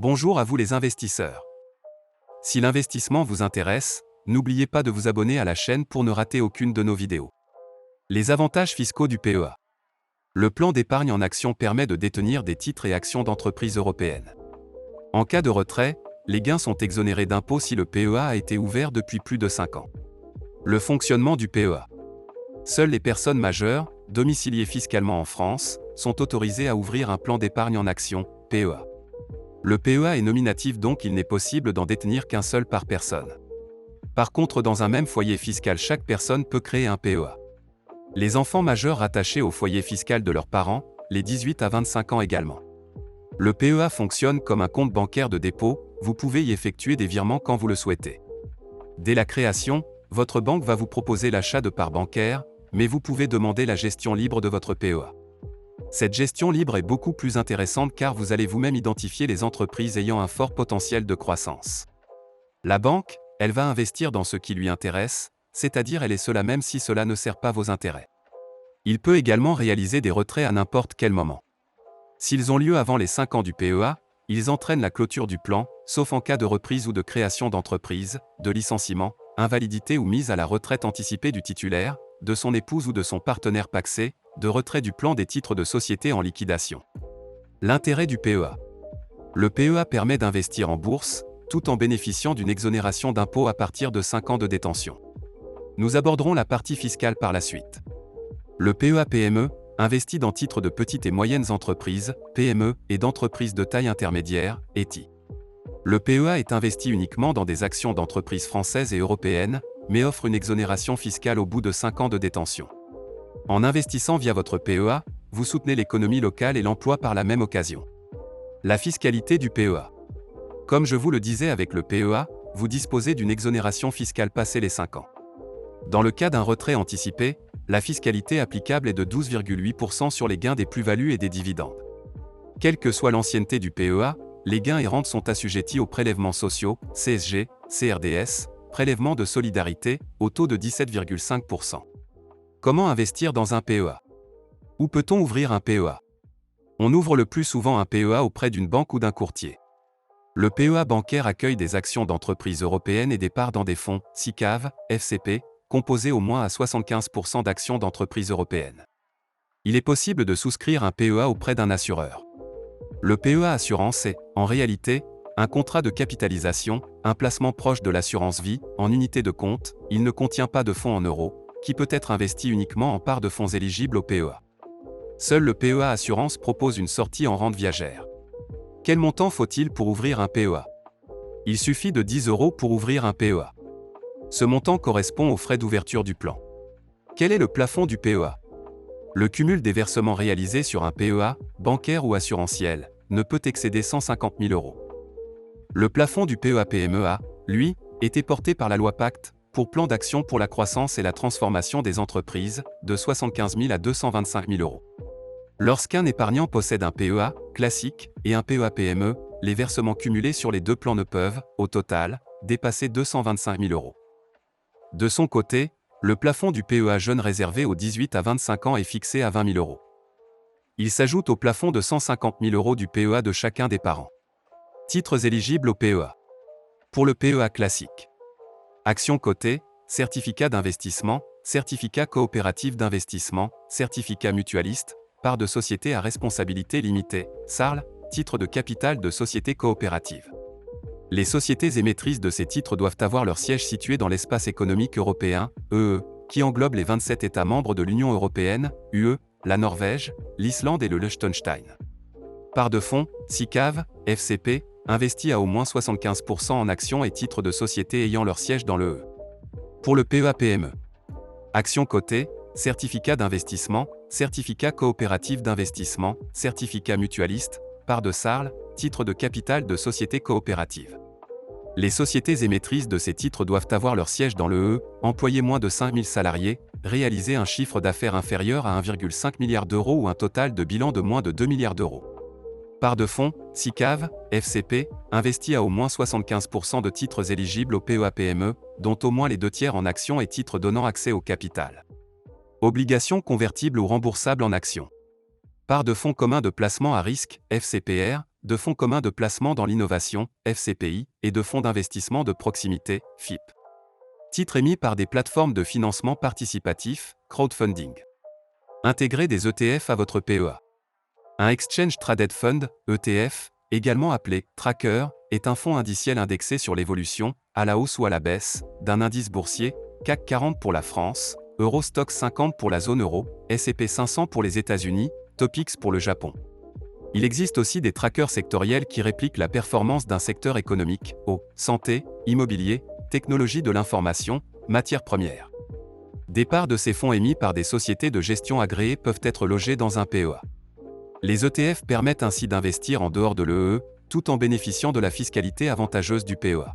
Bonjour à vous les investisseurs. Si l'investissement vous intéresse, n'oubliez pas de vous abonner à la chaîne pour ne rater aucune de nos vidéos. Les avantages fiscaux du PEA. Le plan d'épargne en actions permet de détenir des titres et actions d'entreprises européennes. En cas de retrait, les gains sont exonérés d'impôts si le PEA a été ouvert depuis plus de 5 ans. Le fonctionnement du PEA. Seules les personnes majeures, domiciliées fiscalement en France, sont autorisées à ouvrir un plan d'épargne en actions, PEA. Le PEA est nominatif, donc il n'est possible d'en détenir qu'un seul par personne. Par contre, dans un même foyer fiscal, chaque personne peut créer un PEA. Les enfants majeurs rattachés au foyer fiscal de leurs parents, les 18 à 25 ans également. Le PEA fonctionne comme un compte bancaire de dépôt, vous pouvez y effectuer des virements quand vous le souhaitez. Dès la création, votre banque va vous proposer l'achat de parts bancaires, mais vous pouvez demander la gestion libre de votre PEA. Cette gestion libre est beaucoup plus intéressante car vous allez vous-même identifier les entreprises ayant un fort potentiel de croissance. La banque, elle va investir dans ce qui lui intéresse, c'est-à-dire elle est cela même si cela ne sert pas vos intérêts. Il peut également réaliser des retraits à n'importe quel moment. S'ils ont lieu avant les 5 ans du PEA, ils entraînent la clôture du plan, sauf en cas de reprise ou de création d'entreprise, de licenciement, invalidité ou mise à la retraite anticipée du titulaire, de son épouse ou de son partenaire pacsé, de retrait du plan des titres de société en liquidation. L'intérêt du PEA. Le PEA permet d'investir en bourse, tout en bénéficiant d'une exonération d'impôt à partir de 5 ans de détention. Nous aborderons la partie fiscale par la suite. Le PEA PME investit dans titres de petites et moyennes entreprises, PME, et d'entreprises de taille intermédiaire, ETI. Le PEA est investi uniquement dans des actions d'entreprises françaises et européennes, mais offre une exonération fiscale au bout de 5 ans de détention. En investissant via votre PEA, vous soutenez l'économie locale et l'emploi par la même occasion. La fiscalité du PEA. Comme je vous le disais, avec le PEA, vous disposez d'une exonération fiscale passée les 5 ans. Dans le cas d'un retrait anticipé, la fiscalité applicable est de 12,8% sur les gains des plus-values et des dividendes. Quelle que soit l'ancienneté du PEA, les gains et rentes sont assujettis aux prélèvements sociaux, CSG, CRDS, prélèvements de solidarité, au taux de 17,5%. Comment investir dans un PEA? Où peut-on ouvrir un PEA? On ouvre le plus souvent un PEA auprès d'une banque ou d'un courtier. Le PEA bancaire accueille des actions d'entreprises européennes et des parts dans des fonds, SICAV, FCP, composés au moins à 75% d'actions d'entreprises européennes. Il est possible de souscrire un PEA auprès d'un assureur. Le PEA assurance est, en réalité, un contrat de capitalisation, un placement proche de l'assurance vie, en unité de compte, il ne contient pas de fonds en euros, qui peut être investi uniquement en parts de fonds éligibles au PEA. Seul le PEA Assurance propose une sortie en rente viagère. Quel montant faut-il pour ouvrir un PEA? Il suffit de 10 € pour ouvrir un PEA. Ce montant correspond aux frais d'ouverture du plan. Quel est le plafond du PEA? Le cumul des versements réalisés sur un PEA, bancaire ou assurantiel, ne peut excéder 150 000 €. Le plafond du PEA PMEA, lui, était porté par la loi Pacte, pour plan d'action pour la croissance et la transformation des entreprises, de 75 000 à 225 000 €. Lorsqu'un épargnant possède un PEA classique et un PEA PME, les versements cumulés sur les deux plans ne peuvent, au total, dépasser 225 000 €. De son côté, le plafond du PEA jeune réservé aux 18 à 25 ans est fixé à 20 000 €. Il s'ajoute au plafond de 150 000 € du PEA de chacun des parents. Titres éligibles au PEA. Pour le PEA classique. Actions cotées, certificat d'investissement, certificat coopératif d'investissement, certificat mutualiste, part de société à responsabilité limitée, SARL, titre de capital de société coopérative. Les sociétés émettrices de ces titres doivent avoir leur siège situé dans l'espace économique européen, EE, qui englobe les 27 États membres de l'Union européenne, UE, la Norvège, l'Islande et le Liechtenstein. Part de fonds, SICAV, FCP, investi à au moins 75% en actions et titres de sociétés ayant leur siège dans l'EE. Pour le PEA PME. Actions cotées, certificat d'investissement, certificat coopératif d'investissement, certificat mutualiste, part de SARL, titre de capital de société coopérative. Les sociétés émettrices de ces titres doivent avoir leur siège dans l'EE, employer moins de 5 000 salariés, réaliser un chiffre d'affaires inférieur à 1,5 milliard d'euros ou un total de bilan de moins de 2 milliards d'euros. Part de fonds, SICAV, FCP, investi à au moins 75% de titres éligibles au PEA PME, dont au moins les 2/3 en actions et titres donnant accès au capital. Obligations convertibles ou remboursables en actions. Part de fonds communs de placement à risque, FCPR, de fonds communs de placement dans l'innovation, FCPI, et de fonds d'investissement de proximité, FIP. Titres émis par des plateformes de financement participatif, crowdfunding. Intégrer des ETF à votre PEA. Un Exchange Traded Fund, ETF, également appelé Tracker, est un fonds indiciel indexé sur l'évolution, à la hausse ou à la baisse, d'un indice boursier, CAC 40 pour la France, Eurostoxx 50 pour la zone euro, S&P 500 pour les États-Unis, Topix pour le Japon. Il existe aussi des trackers sectoriels qui répliquent la performance d'un secteur économique, eau, santé, immobilier, technologie de l'information, matières premières. Des parts de ces fonds émis par des sociétés de gestion agréées peuvent être logées dans un PEA. Les ETF permettent ainsi d'investir en dehors de l'EE, tout en bénéficiant de la fiscalité avantageuse du PEA.